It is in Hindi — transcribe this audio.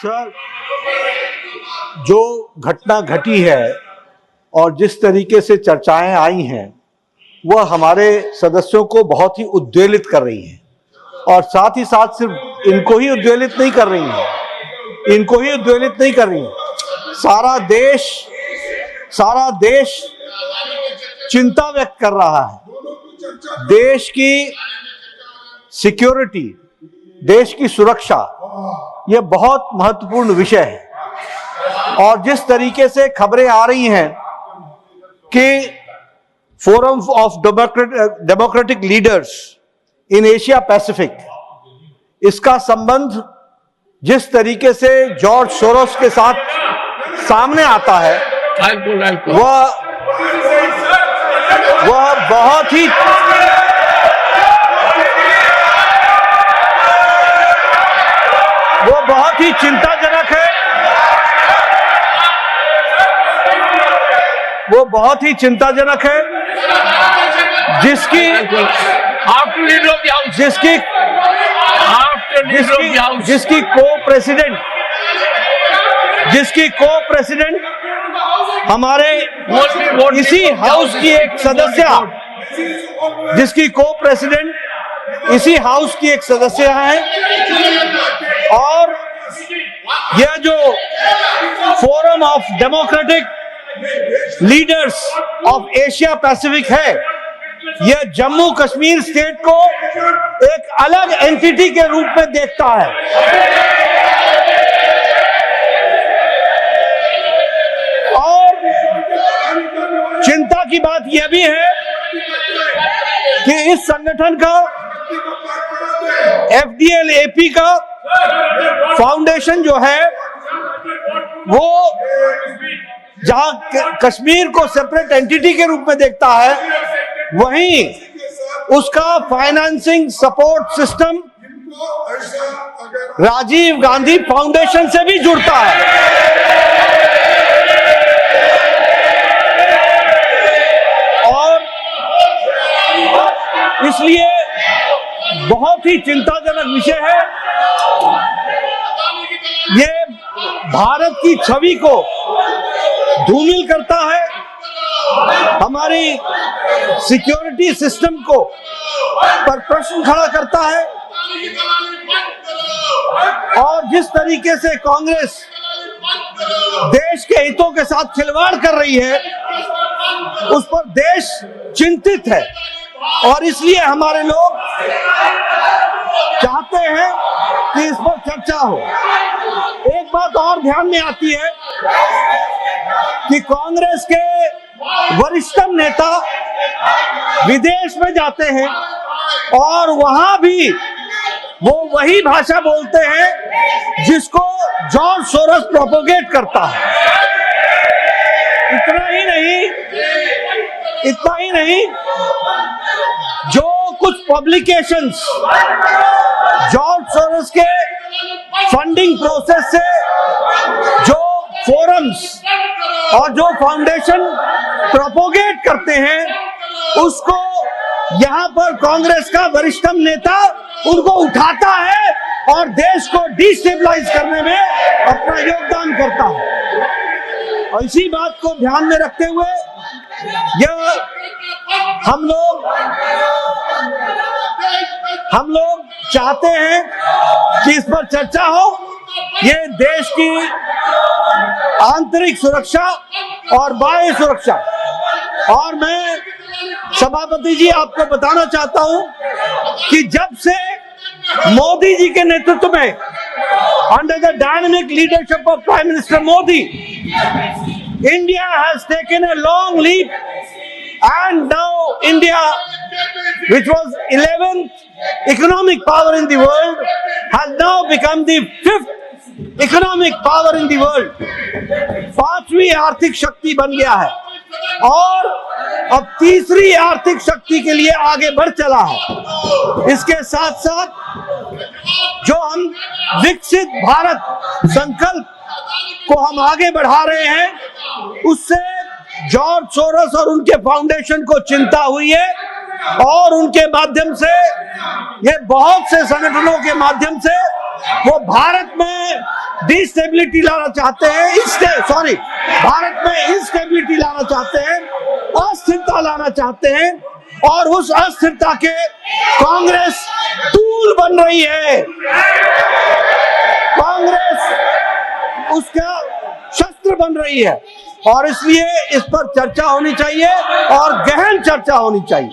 सर, जो घटना घटी है और जिस तरीके से चर्चाएं आई हैं वह हमारे सदस्यों को बहुत ही उद्वेलित कर रही हैं और साथ ही साथ सिर्फ इनको ही उद्वेलित नहीं कर रही हैं, सारा देश चिंता व्यक्त कर रहा है। देश की सिक्योरिटी, देश की सुरक्षा, यह बहुत महत्वपूर्ण विषय है और जिस तरीके से खबरें आ रही हैं कि forum of democratic leaders in Asia Pacific, इसका संबंध जिस तरीके से जॉर्ज सोरोस के साथ सामने आता है वह बहुत ही चिंताजनक है। वो बहुत ही चिंताजनक है जिसकी को प्रेसिडेंट हमारे इसी हाउस की एक सदस्य, जिसकी को प्रेसिडेंट इसी हाउस की एक सदस्य है और यह जो forum of democratic leaders of Asia Pacific है, यह जम्मू कश्मीर स्टेट को एक अलग एंटिटी के रूप में देखता है और चिंता की बात यह भी है कि इस संगठन का FDL-AP का फाउंडेशन जो है वो जहां कश्मीर को सेपरेट एंटिटी के रूप में देखता है, वहीं उसका financing support system Rajiv Gandhi foundation से भी जुड़ता है और इसलिए बहुत ही चिंताजनक विषय है। ये भारत की छवि को धूमिल करता है, हमारी सिक्योरिटी सिस्टम को पर प्रश्न खड़ा करता है और जिस तरीके से कांग्रेस देश के हितों के साथ खिलवाड़ कर रही है उस पर देश चिंतित है और इसलिए हमारे लोग चाहते हैं कि इस पर चर्चा हो। एक बात और ध्यान में आती है कि कांग्रेस के वरिष्ठतम नेता विदेश में जाते हैं और वहां भी वो वही भाषा बोलते हैं जिसको जॉर्ज सोरोस प्रोपोगेट करता है। इतना ही नहीं, जो कुछ पब्लिकेशंस जॉर्ज सोरोस के फंडिंग प्रोसेस से जो फोरम्स और जो फाउंडेशन प्रोपोगेट करते हैं उसको यहां पर कांग्रेस का वरिष्ठतम नेता उनको उठाता है और देश को डिस्टेबलाइज करने में अपना योगदान करता है। और इसी बात को ध्यान में रखते हुए यह हम लोग चाहते हैं कि इस पर चर्चा हो। ये देश की आंतरिक सुरक्षा और बाह्य सुरक्षा, और मैं सभापति जी आपको बताना चाहता हूं कि जब से मोदी जी के नेतृत्व में under the dynamic leadership of prime minister Modi, India has taken a long leap and now India, which was 11th economic power in the world, has now become the 5th economic power in the world. 5वीं आर्थिक शक्ति बन गया है और अब 3री आर्थिक शक्ति के लिए आगे बढ़ चला है। इसके साथ साथ जो हम विकसित भारत संकल्प को हम आगे बढ़ा रहे हैं, उससे जॉर्ज सोरोस और उनके फाउंडेशन को चिंता हुई है और उनके माध्यम से, ये बहुत से संगठनों के माध्यम से वो भारत में डिस्टेबिलिटी लाना चाहते हैं, भारत में इंस्टेबिलिटी लाना चाहते हैं, अस्थिरता लाना चाहते हैं, और उस अस्थिरता के कांग्रेस टूल बन रही है। कांग्रेस उसका शस्त्र बन रही है, और इसलिए इस पर चर्चा होनी चाहिए और गहन चर्चा होनी चाहिए।